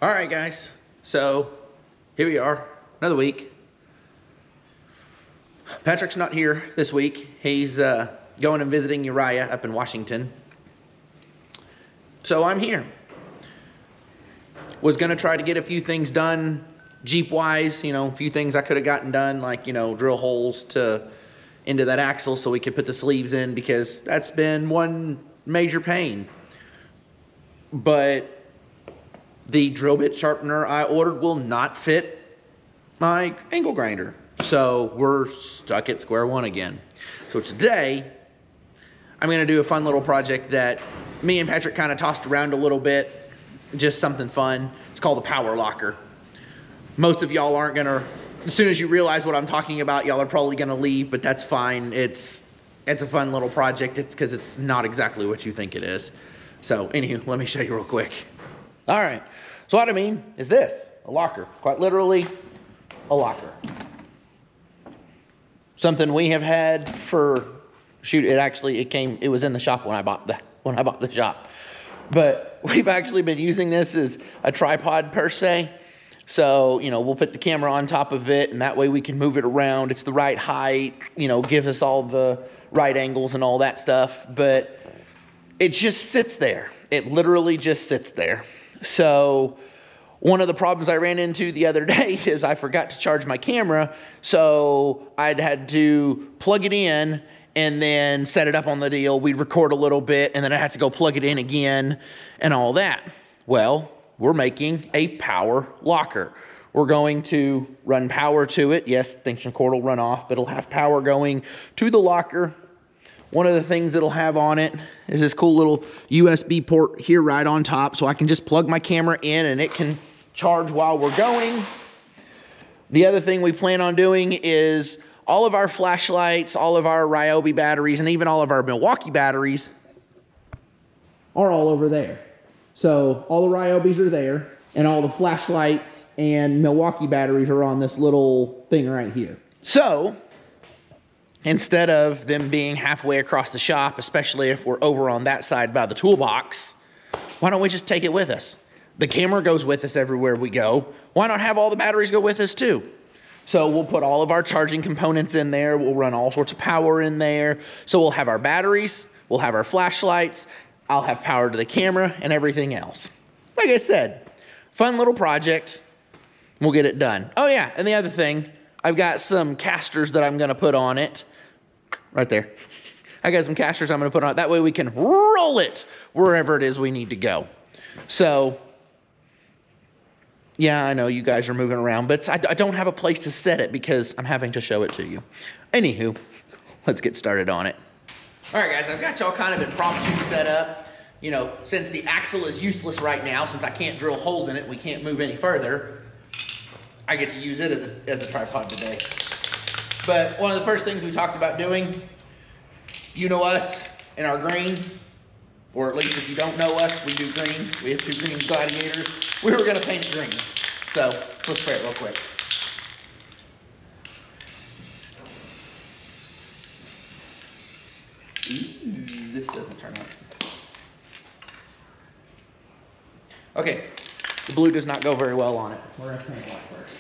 All right, guys, so here we are, another week. Patrick's not here this week. He's going and visiting Uriah up in Washington. So I'm here. Was gonna try to get a few things done Jeep-wise, you know, a few things I could have gotten done, like, you know, drill holes into that axle so we could put the sleeves in, because that's been one major pain. But the drill bit sharpener I ordered will not fit my angle grinder. So we're stuck at square one again. So today, I'm gonna do a fun little project that me and Patrick kind of tossed around a little bit. Just something fun. It's called the power locker. Most of y'all aren't gonna, as soon as you realize what I'm talking about, y'all are probably gonna leave, but that's fine. It's a fun little project. It's because it's not exactly what you think it is. So anywho, let me show you real quick. All right, so what I mean is this, a locker, quite literally a locker. Something we have had for, shoot, it was in the shop when I bought the shop. But we've actually been using this as a tripod per se. So, you know, we'll put the camera on top of it, and that way we can move it around. It's the right height, you know, gives us all the right angles and all that stuff. But it just sits there. It literally just sits there. So one of the problems I ran into the other day is I forgot to charge my camera. So I'd had to plug it in and then set it up on the deal. We'd record a little bit, and then I had to go plug it in again and all that. Well, we're making a power locker. We're going to run power to it. Yes, extension cord will run off, but it'll have power going to the locker. One of the things it'll have on it is this cool little USB port here right on top, so I can just plug my camera in and it can charge while we're going. The other thing we plan on doing is all of our flashlights, all of our Ryobi batteries, and even all of our Milwaukee batteries are all over there. So all the Ryobis are there, and all the flashlights and Milwaukee batteries are on this little thing right here. So instead of them being halfway across the shop, especially if we're over on that side by the toolbox, why don't we just take it with us? The camera goes with us everywhere we go. Why not have all the batteries go with us too? So we'll put all of our charging components in there. We'll run all sorts of power in there. So we'll have our batteries, we'll have our flashlights, I'll have power to the camera and everything else. Like I said, fun little project. We'll get it done. Oh yeah, and the other thing, I've got some casters that I'm gonna put on it. Right there. I got some casters I'm gonna put on it. That way we can roll it wherever it is we need to go. So, yeah, I know you guys are moving around, but I don't have a place to set it because I'm having to show it to you. Anywho, let's get started on it. All right, guys, I've got y'all kind of impromptu set up. You know, since the axle is useless right now, since I can't drill holes in it, we can't move any further, I get to use it as a tripod today. But one of the first things we talked about doing, you know us in our green, or at least if you don't know us, we do green. We have 2 green Gladiators. We were gonna paint it green. So let's spray it real quick. Ooh, this doesn't turn on. Okay, the blue does not go very well on it. We're gonna paint black first.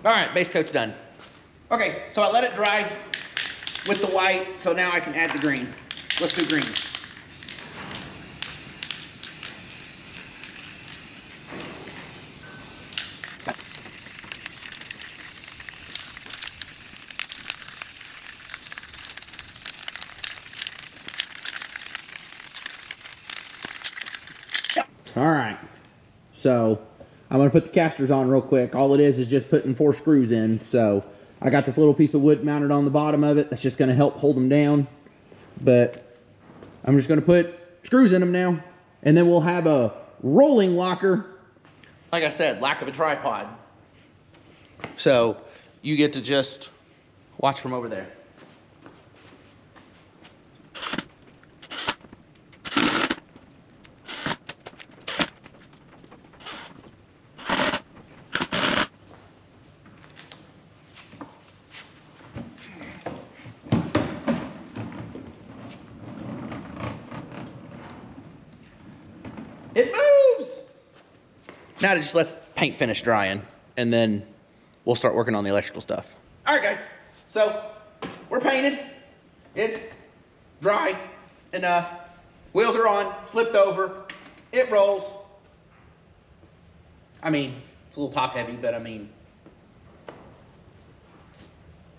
All right, base coat's done. Okay, so I let it dry with the white, so now I can add the green. Let's do green. All right, so I'm gonna put the casters on real quick. All it is just putting 4 screws in. So I got this little piece of wood mounted on the bottom of it. That's just gonna help hold them down. But I'm just gonna put screws in them now, and then we'll have a rolling locker. Like I said, lack of a tripod. So you get to just watch from over there. It moves! Now to just let paint finish drying, and then we'll start working on the electrical stuff. All right, guys. So we're painted. It's dry enough. Wheels are on, flipped over. It rolls. I mean, it's a little top heavy, but I mean, it's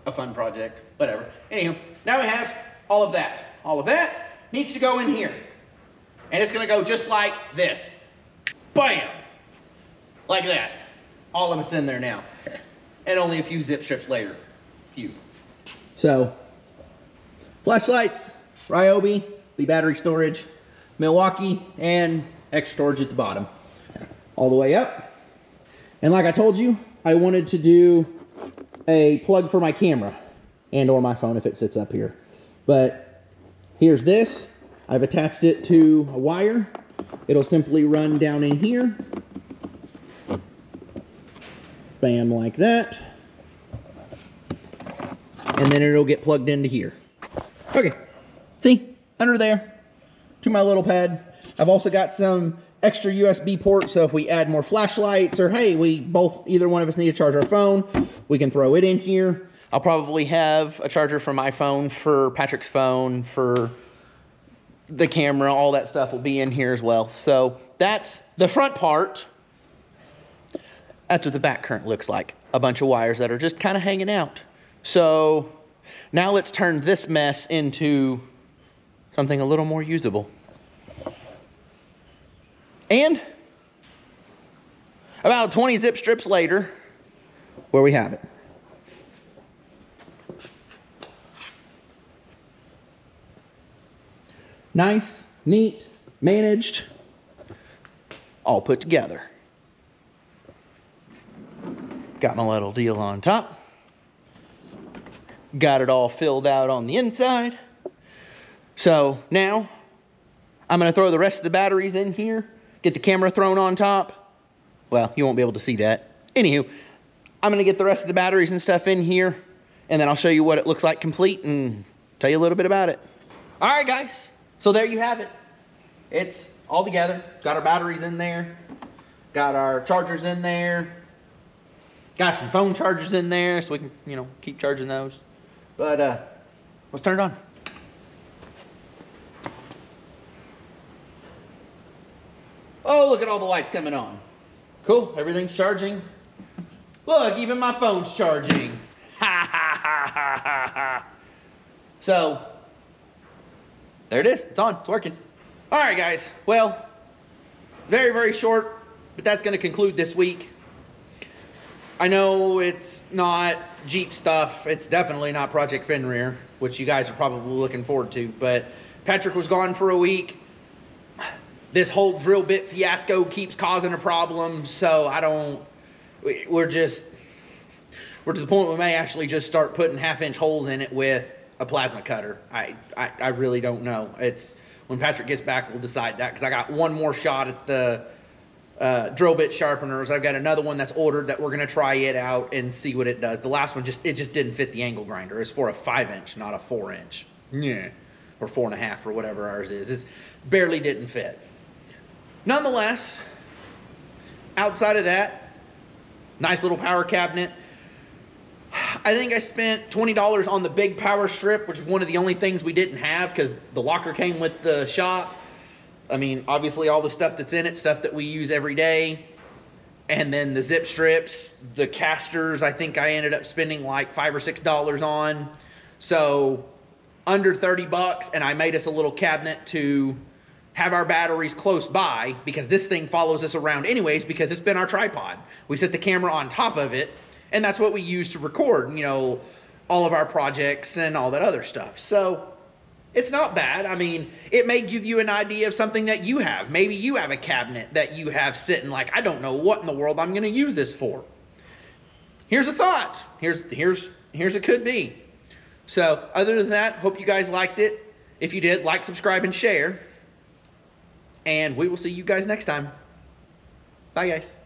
a fun project, whatever. Anywho, now we have all of that. All of that needs to go in here. And it's gonna go just like this. Bam! Like that. All of it's in there now. And only a few zip strips later. Few. So, flashlights, Ryobi, the battery storage, Milwaukee, and extra storage at the bottom. All the way up. And like I told you, I wanted to do a plug for my camera and or my phone if it sits up here. But here's this. I've attached it to a wire. It'll simply run down in here. Bam, like that. And then it'll get plugged into here. Okay, see, under there, to my little pad. I've also got some extra USB ports, so if we add more flashlights, or hey, either one of us need to charge our phone, we can throw it in here. I'll probably have a charger for my phone, for Patrick's phone, for the camera, all that stuff will be in here as well. So that's the front part. That's what the back current looks like. A bunch of wires that are just kind of hanging out. So now let's turn this mess into something a little more usable. And about 20 zip strips later, where we have it. Nice, neat, managed, all put together. Got my little deal on top. Got it all filled out on the inside. So now I'm gonna throw the rest of the batteries in here, get the camera thrown on top. Well, you won't be able to see that. Anywho, I'm gonna get the rest of the batteries and stuff in here, and then I'll show you what it looks like complete and tell you a little bit about it. All right, guys. So there you have it. It's all together. Got our batteries in there. Got our chargers in there. Got some phone chargers in there so we can, keep charging those. But let's turn it on. Oh, look at all the lights coming on. Cool, everything's charging. Look, even my phone's charging. Ha ha ha ha ha ha. So there it is. It's on. It's working. All right, guys. Well, very, very short, but that's going to conclude this week. I know it's not Jeep stuff. It's definitely not Project Fenrir, which you guys are probably looking forward to. But Patrick was gone for a week. This whole drill bit fiasco keeps causing a problem. So we're to the point we may actually just start putting 1/2-inch holes in it with a plasma cutter. I really don't know. It's when Patrick gets back, we'll decide that, because I got one more shot at the drill bit sharpeners. I've got another one that's ordered that we're gonna try it out and see what it does. The last one just didn't fit the angle grinder. It's for a 5-inch, not a 4-inch. Yeah, or 4.5 or whatever ours is. It barely didn't fit. Nonetheless, outside of that, nice little power cabinet. I think I spent $20 on the big power strip, which is one of the only things we didn't have because the locker came with the shop. I mean, obviously all the stuff that's in it, stuff that we use every day. And then the zip strips, the casters, I think I ended up spending like $5 or $6 on. So under 30 bucks, and I made us a little cabinet to have our batteries close by because this thing follows us around anyways because it's been our tripod. We set the camera on top of it, and that's what we use to record, you know, all of our projects and all that other stuff. So it's not bad. I mean, it may give you an idea of something that you have. Maybe you have a cabinet that you have sitting like, I don't know what in the world I'm going to use this for. Here's a thought. Here's it could be. So other than that, hope you guys liked it. If you did, like, subscribe, and share. And we will see you guys next time. Bye, guys.